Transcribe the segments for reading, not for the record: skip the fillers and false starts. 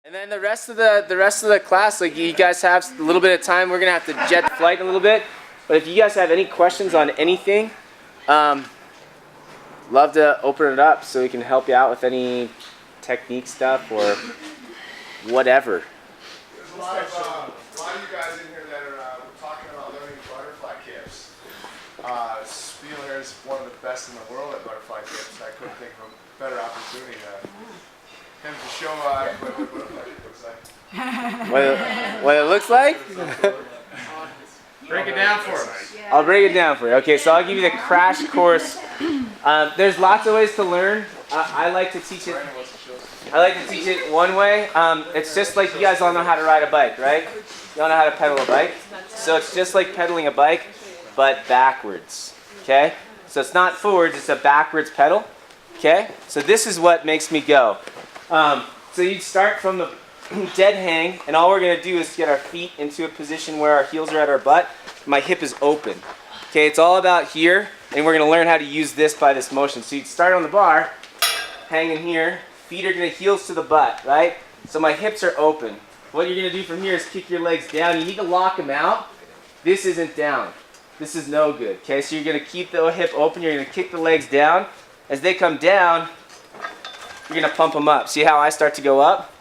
And then the rest of the class, like you guys have a little bit of time. We're gonna have to jet flight a little bit. But if you guys have any questions on anything, love to open it up so we can help you out with any technique stuff or whatever. There's a lot of you guys in here that are talking about learning butterfly kips. Spiel here is one of the best in the world at butterfly kips. I couldn't think of a better opportunity to him to show what butterfly kip looks like. What it looks like? Break it down for us. I'll break it down for you. Okay, so I'll give you the crash course. There's lots of ways to learn. I like to teach it. One way. It's just like you guys all know how to ride a bike, right? You all know how to pedal a bike. So it's just like pedaling a bike, but backwards. Okay? So it's not forwards, it's a backwards pedal. Okay? So this is what makes me go. So you'd start from the dead hang, and all we're going to do is get our feet into a position where our heels are at our butt. My hip is open. Okay, it's all about here, and we're going to learn how to use this by this motion. So you'd start on the bar, hanging here. Feet are going to heels to the butt, right? So my hips are open. What you're going to do from here is kick your legs down. You need to lock them out. This isn't down. This is no good. Okay, so you're going to keep the hip open. You're going to kick the legs down. As they come down, you're going to pump them up. See how I start to go up?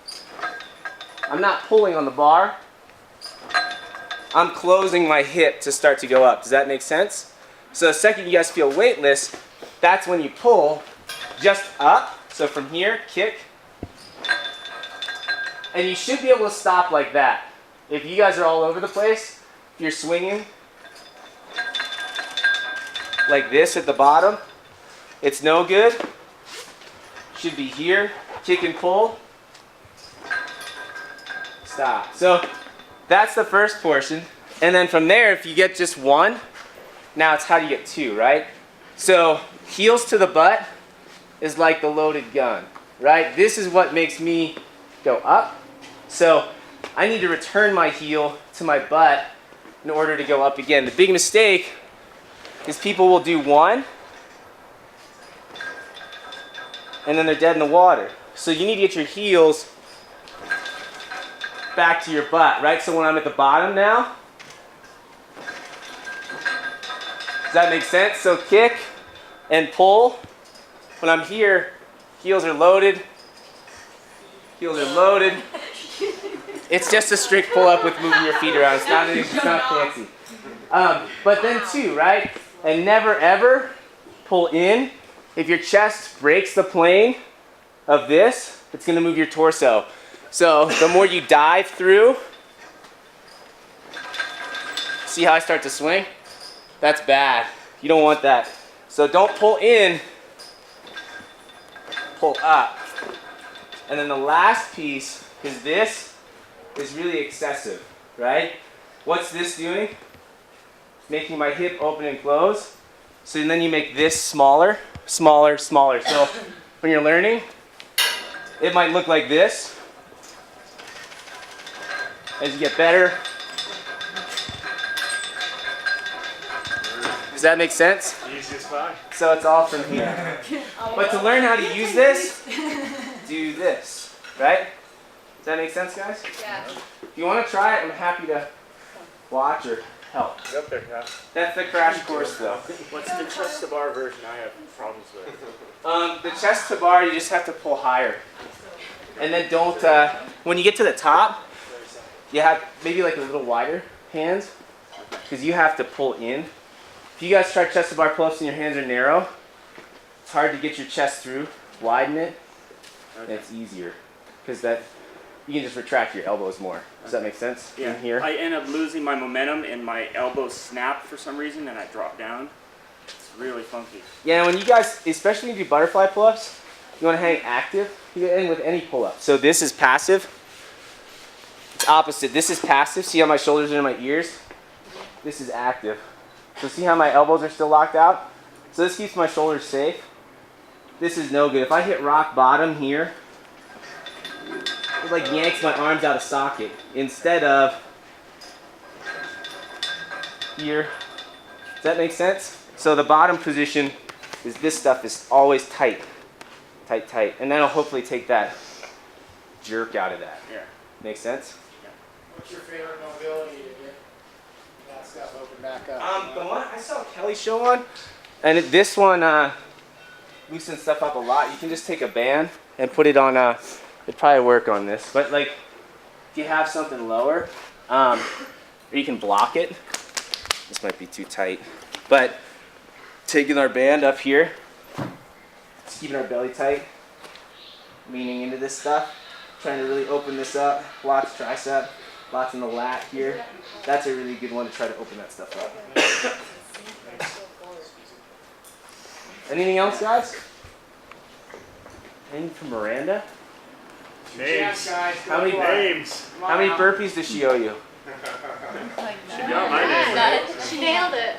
I'm not pulling on the bar. I'm closing my hip to start to go up. Does that make sense? So the second you guys feel weightless, that's when you pull just up. So from here, kick. And you should be able to stop like that. If you guys are all over the place, if you're swinging like this at the bottom, it's no good. Should be here, kick and pull. Stop. So that's the first portion. And then from there, if you get just one, now it's how do you get two, right? So heels to the butt is like the loaded gun, right? This is what makes me go up. So I need to return my heel to my butt in order to go up again. The big mistake is people will do one, and then they're dead in the water. So you need to get your heels back to your butt, right? So when I'm at the bottom now, does that make sense? So kick and pull. When I'm here, heels are loaded. Heels are loaded. It's just a strict pull up with moving your feet around. It's not fancy. But then two, right? And never ever pull in. If your chest breaks the plane of this, it's going to move your torso. So the more you dive through, see how I start to swing? That's bad. You don't want that. So don't pull in, pull up. And then the last piece is this is really excessive, right? What's this doing? Making my hip open and close. So then you make this smaller, smaller, smaller. So when you're learning, it might look like this. As you get better. Does that make sense? Easiest part. So it's all from here. But to learn how to use this, do this, right? Does that make sense, guys? Yeah. If you want to try it, I'm happy to watch or help. Get up there, yeah. That's the crash course, though. What's the chest to bar version I have problems with? The chest to bar, you just have to pull higher. And then don't, when you get to the top, you have maybe like a little wider hands, because you have to pull in. If you guys try chest to bar pull-ups and your hands are narrow, it's hard to get your chest through. Widen it, and it's easier, because that you can just retract your elbows more. Does that make sense? Yeah. In here. I end up losing my momentum and my elbows snap for some reason, and I drop down. It's really funky. Yeah, when you guys, especially when you do butterfly pull-ups, you want to hang active. You can end with any pull-up. So this is passive. It's opposite. This is passive. See how my shoulders are in my ears? This is active. So see how my elbows are still locked out? So this keeps my shoulders safe. This is no good. If I hit rock bottom here, it like yanks my arms out of socket instead of here. Does that make sense? So the bottom position is this stuff is always tight. Tight, tight. And that'll hopefully take that jerk out of that. Yeah. Make sense? What's your favorite mobility to get that stuff open back up? The one I saw Kelly show on, and this one loosens stuff up a lot. You can just take a band and put it on. It'd probably work on this, but like if you have something lower, or you can block it. This might be too tight, but taking our band up here, just keeping our belly tight, leaning into this stuff, trying to really open this up. Lots tricep, lots in the lat here. That's a really good one to try to open that stuff up. Anything else, guys? Anything from Miranda? Names. How many names? How many burpees does she owe you? She got my name. She nailed it.